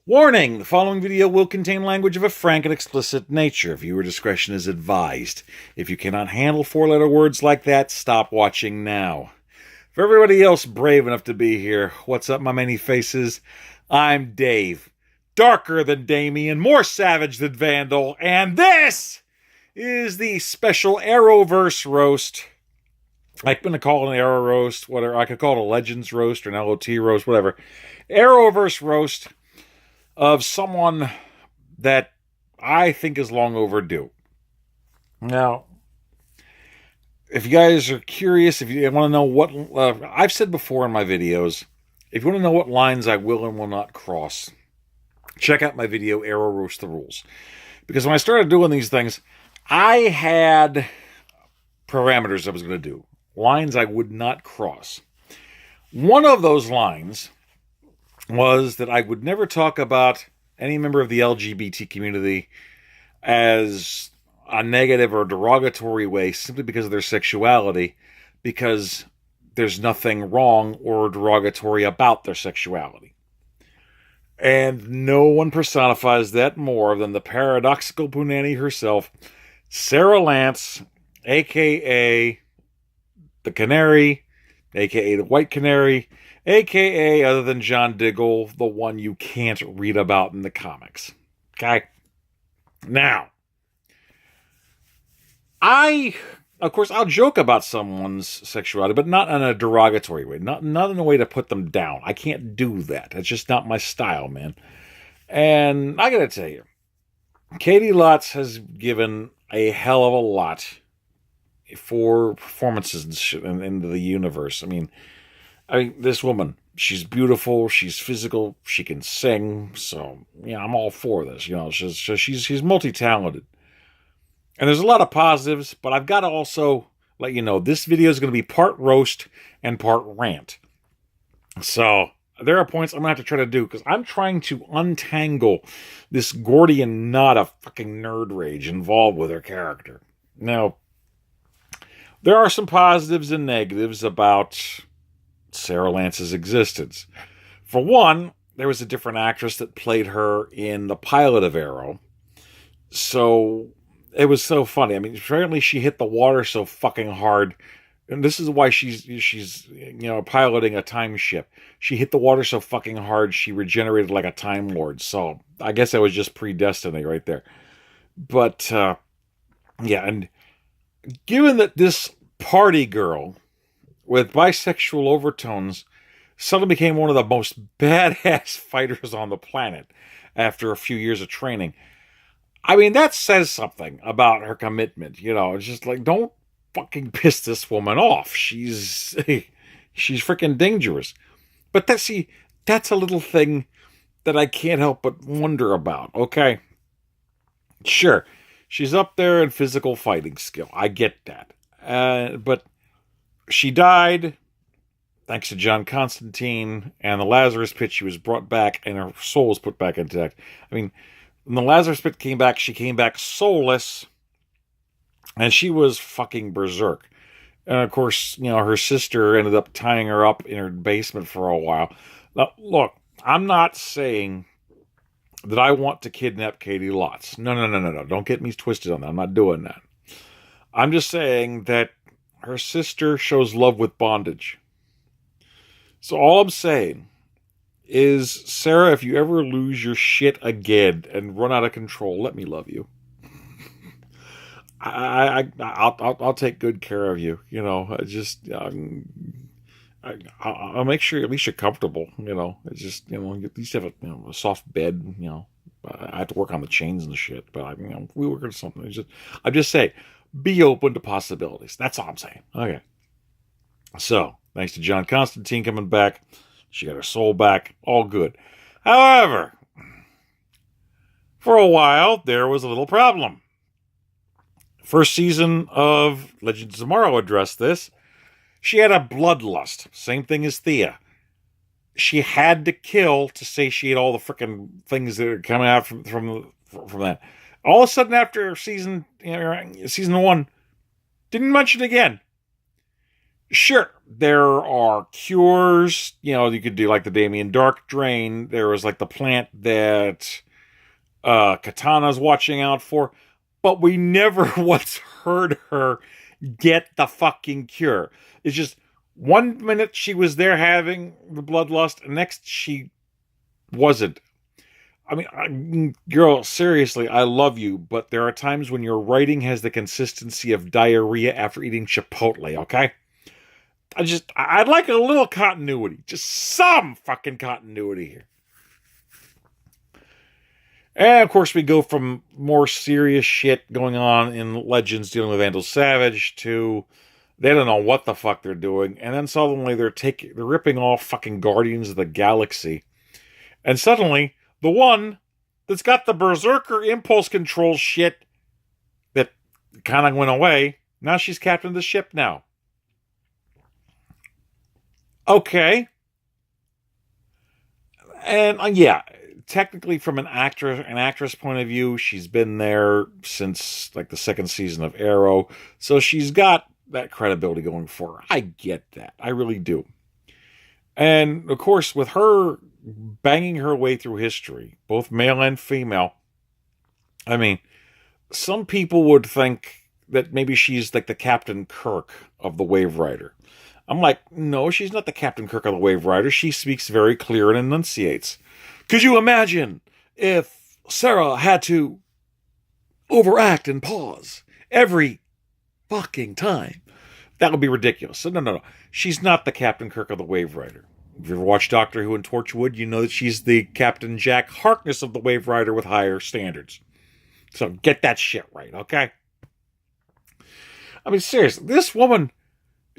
Warning! The following video will contain language of a frank and explicit nature. Viewer discretion is advised. If you cannot handle four-letter words like that, stop watching now. For everybody else brave enough to be here, what's up, my many faces? I'm Dave. Darker than Damien, more savage than Vandal, and this is the special Arrowverse roast. I'm going to call it an Arrow roast, whatever. I could call it a Legends roast or an LOT roast, whatever. Arrowverse roast of someone that I think is long overdue. Now, if you guys are curious, if you want to know what I've said before in my videos, if you want to know what lines I will and will not cross, check out my video, Arrow Roast the Rules. Because when I started doing these things, I had parameters I was going to do. Lines I would not cross. One of those lines was that I would never talk about any member of the LGBT community as a negative or derogatory way simply because of their sexuality, because there's nothing wrong or derogatory about their sexuality. And no one personifies that more than the paradoxical punani herself, Sara Lance, a.k.a. the Canary, a.k.a. the White Canary, a.k.a. other than John Diggle, the one you can't read about in the comics. Okay? Now, of course, I'll joke about someone's sexuality, but not in a derogatory way. Not in a way to put them down. I can't do that. It's just not my style, man. And I gotta tell you, Caity Lotz has given a hell of a lot for performances and shit into the universe. I mean, this woman, she's beautiful, she's physical, she can sing, so, yeah, I'm all for this, she's multi-talented. And there's a lot of positives, but I've got to also let you know, this video is going to be part roast and part rant. So, there are points I'm going to have to try to do, because I'm trying to untangle this Gordian knot of fucking nerd rage involved with her character. Now, there are some positives and negatives about Sara Lance's existence. For one, there was a different actress that played her in the pilot of Arrow. So, it was so funny. I mean, apparently she hit the water so fucking hard. And this is why she's piloting a time ship. She hit the water so fucking hard, she regenerated like a Time Lord. So, I guess that was just predestiny right there. But, yeah, and given that this party girl with bisexual overtones suddenly became one of the most badass fighters on the planet after a few years of training, I mean, that says something about her commitment. It's just like, don't fucking piss this woman off. She's freaking dangerous. But that's a little thing that I can't help but wonder about, okay? Sure, she's up there in physical fighting skill. I get that. But she died thanks to John Constantine and the Lazarus Pit. She was brought back and her soul was put back intact. I mean, when the Lazarus Pit came back, she came back soulless and she was fucking berserk. And of course, her sister ended up tying her up in her basement for a while. Now, look, I'm not saying that I want to kidnap Caity Lotz. No. Don't get me twisted on that. I'm not doing that. I'm just saying that her sister shows love with bondage. So all I'm saying is, Sarah, if you ever lose your shit again and run out of control, let me love you. I'll take good care of you. I'll make sure at least you're comfortable. It's just at least have a soft bed. I have to work on the chains and shit, but we work on something. I'm just saying, be open to possibilities. That's all I'm saying. Okay. So, thanks to John Constantine coming back, she got her soul back. All good. However, for a while, there was a little problem. First season of Legends of Tomorrow addressed this. She had a bloodlust. Same thing as Thea. She had to kill to satiate all the freaking things that are coming out from that. All of a sudden, after season one, didn't mention it again. Sure, there are cures. You could do like the Damien Dark drain. There was like the plant that Katana's watching out for. But we never once heard her get the fucking cure. It's just 1 minute she was there having the bloodlust, and next she wasn't. I mean, girl, seriously, I love you, but there are times when your writing has the consistency of diarrhea after eating Chipotle, okay? I'd like a little continuity. Just some fucking continuity here. And, of course, we go from more serious shit going on in Legends dealing with Vandal Savage to they don't know what the fuck they're doing. And then suddenly they're ripping off fucking Guardians of the Galaxy. And suddenly, the one that's got the Berserker impulse control shit that kind of went away, now she's captain of the ship now. Okay. And, yeah, technically from an actress point of view, she's been there since like the second season of Arrow. So she's got that credibility going for her. I get that. I really do. And, of course, with her banging her way through history, both male and female, I mean, some people would think that maybe she's like the Captain Kirk of the Wave Rider. I'm like, no, she's not the Captain Kirk of the Wave Rider. She speaks very clear and enunciates. Could you imagine if Sarah had to overact and pause every fucking time? That would be ridiculous. So no. She's not the Captain Kirk of the Wave Rider. If you ever watched Doctor Who and Torchwood, you know that she's the Captain Jack Harkness of the Wave Rider with higher standards. So get that shit right, okay? I mean, seriously, this woman,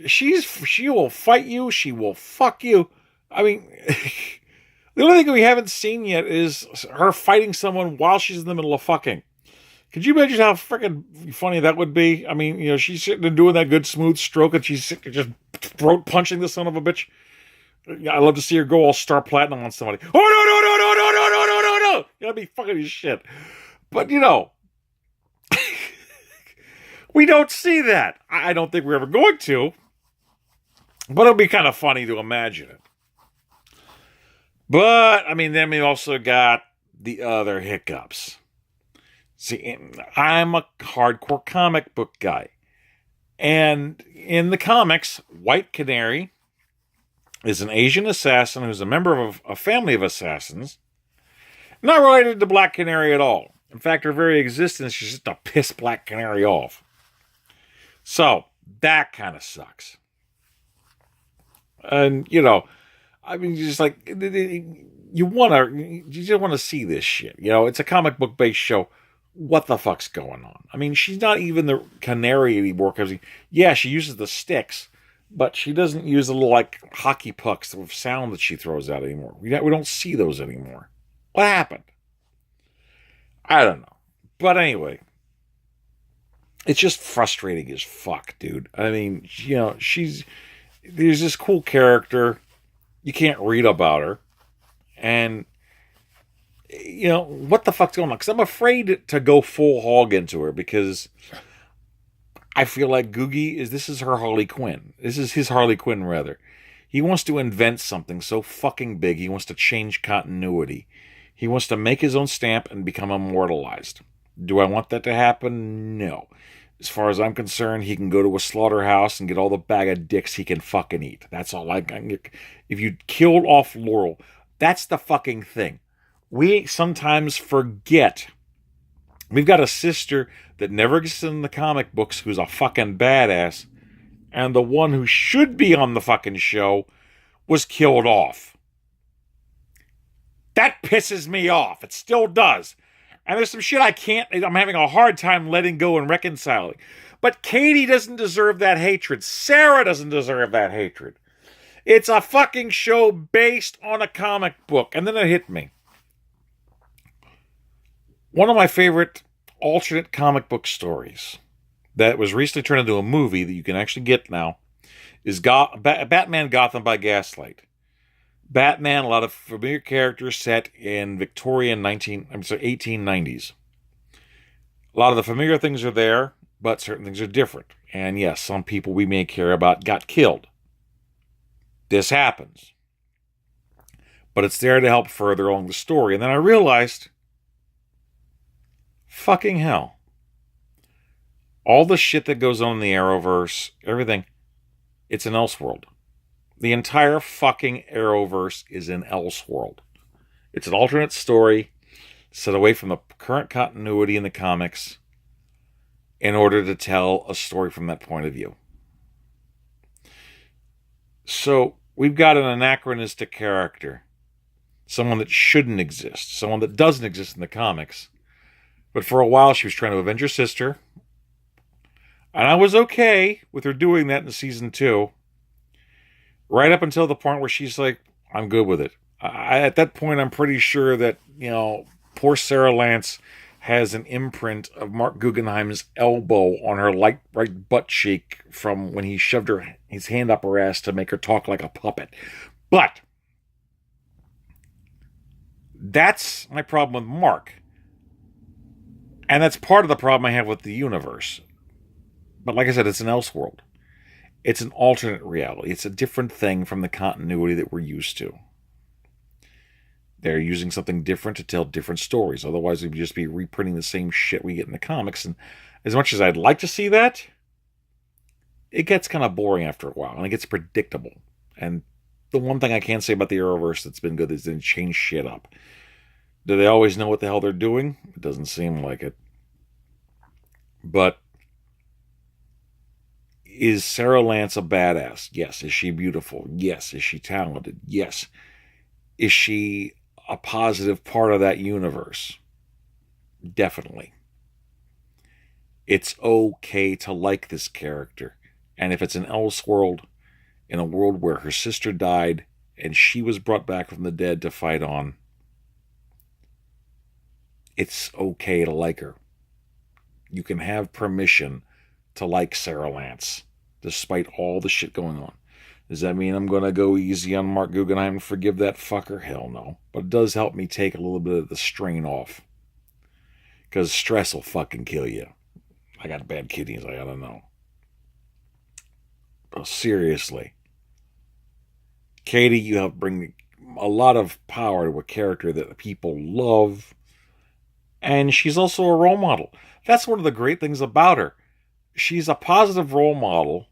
she will fight you. She will fuck you. I mean, the only thing we haven't seen yet is her fighting someone while she's in the middle of fucking. Could you imagine how freaking funny that would be? I mean, she's sitting and doing that good smooth stroke, and she's just throat punching the son of a bitch. I love to see her go all star platinum on somebody. Oh, no. You gotta be fucking his shit. But, we don't see that. I don't think we're ever going to. But it'll be kind of funny to imagine it. But, I mean, then we also got the other hiccups. See, I'm a hardcore comic book guy. And in the comics, White Canary is an Asian assassin who's a member of a family of assassins. Not related to Black Canary at all. In fact, her very existence is just to piss Black Canary off. So, that kind of sucks. And, I mean, just like, you just want to see this shit. It's a comic book based show. What the fuck's going on? I mean, she's not even the canary anymore. Because, yeah, she uses the sticks, but she doesn't use the little, like, hockey pucks of sound that she throws out anymore. We don't see those anymore. What happened? I don't know. But anyway, it's just frustrating as fuck, dude. I mean, there's this cool character. You can't read about her. And, what the fuck's going on? Because I'm afraid to go full hog into her because I feel like Googie this is her Harley Quinn. This is his Harley Quinn, rather. He wants to invent something so fucking big. He wants to change continuity. He wants to make his own stamp and become immortalized. Do I want that to happen? No. As far as I'm concerned, he can go to a slaughterhouse and get all the bag of dicks he can fucking eat. That's all I can. If you killed off Laurel, that's the fucking thing. We sometimes forget. We've got a sister that never gets in the comic books who's a fucking badass, and the one who should be on the fucking show was killed off. That pisses me off. It still does. And there's some shit I'm having a hard time letting go and reconciling. But Caity doesn't deserve that hatred. Sara doesn't deserve that hatred. It's a fucking show based on a comic book. And then it hit me. One of my favorite alternate comic book stories that was recently turned into a movie that you can actually get now is Batman Gotham by Gaslight. Batman, a lot of familiar characters set in Victorian 1890s. A lot of the familiar things are there, but certain things are different. And yes, some people we may care about got killed. this happens. But it's there to help further along the story. And then I realized, fucking hell. All the shit that goes on in the Arrowverse, everything, it's an Elseworld. The entire fucking Arrowverse is an Elseworld. It's an alternate story set away from the current continuity in the comics in order to tell a story from that point of view. So we've got an anachronistic character. Someone that shouldn't exist. Someone that doesn't exist in the comics. But for a while she was trying to avenge her sister. And I was okay with her doing that in season 2. Right up until the point where she's like, I'm good with it. At that point, I'm pretty sure that, poor Sara Lance has an imprint of Mark Guggenheim's elbow on her right butt cheek from when he shoved his hand up her ass to make her talk like a puppet. But that's my problem with Mark. And that's part of the problem I have with the universe. But like I said, it's an Elseworld. It's an alternate reality. It's a different thing from the continuity that we're used to. They're using something different to tell different stories. Otherwise, we'd just be reprinting the same shit we get in the comics. And as much as I'd like to see that, it gets kind of boring after a while. And it gets predictable. And the one thing I can say about the Arrowverse that's been good is they change shit up. Do they always know what the hell they're doing? It doesn't seem like it. But is Sara Lance a badass? Yes. Is she beautiful? Yes. Is she talented? Yes. Is she a positive part of that universe? Definitely. It's okay to like this character. And if it's an Elseworld, in a world where her sister died and she was brought back from the dead to fight on, it's okay to like her. You can have permission to like Sara Lance, despite all the shit going on. Does that mean I'm going to go easy on Mark Guggenheim and forgive that fucker? Hell no. But it does help me take a little bit of the strain off. Because stress will fucking kill you. I got bad kidneys, I gotta know. But seriously. Caity, you help bring a lot of power to a character that people love. And she's also a role model. That's one of the great things about her. She's a positive role model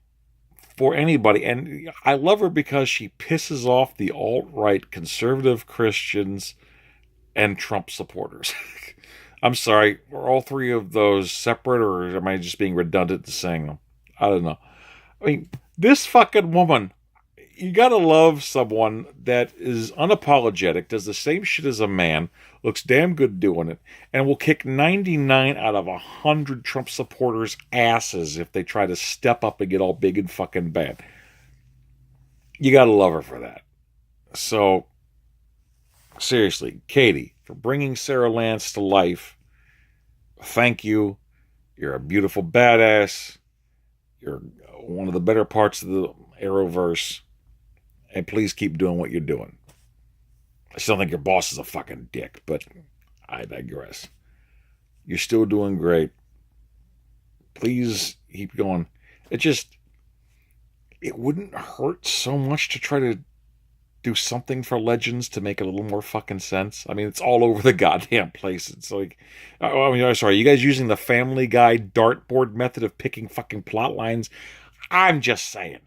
for anybody. And I love her because she pisses off the alt-right conservative Christians and Trump supporters. I'm sorry, are all three of those separate, or am I just being redundant to saying them? I don't know. I mean, this fucking woman, you gotta love someone that is unapologetic, does the same shit as a man, looks damn good doing it, and will kick 99 out of 100 Trump supporters' asses if they try to step up and get all big and fucking bad. You gotta love her for that. So, seriously, Caity, for bringing Sara Lance to life, thank you. You're a beautiful badass. You're one of the better parts of the Arrowverse. And please keep doing what you're doing. I still think your boss is a fucking dick, but I digress. You're still doing great. Please keep going. It wouldn't hurt so much to try to do something for Legends to make it a little more fucking sense. I mean, it's all over the goddamn place. It's like, sorry, you guys using the Family Guy dartboard method of picking fucking plot lines? I'm just saying,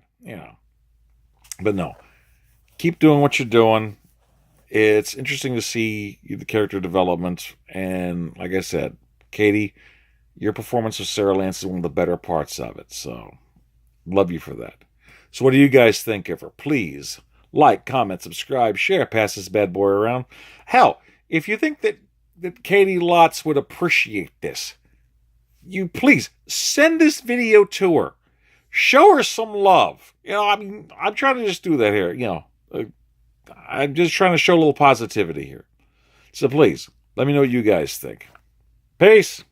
But no, keep doing what you're doing. It's interesting to see the character development. And like I said, Caity, your performance of Sara Lance is one of the better parts of it. So, love you for that. So what do you guys think of her? Please like, comment, subscribe, share, pass this bad boy around. Hell, if you think that Caity Lotz would appreciate this, you please send this video to her. Show her some love. I'm trying to just do that here. I'm just trying to show a little positivity here. So please, let me know what you guys think. Peace.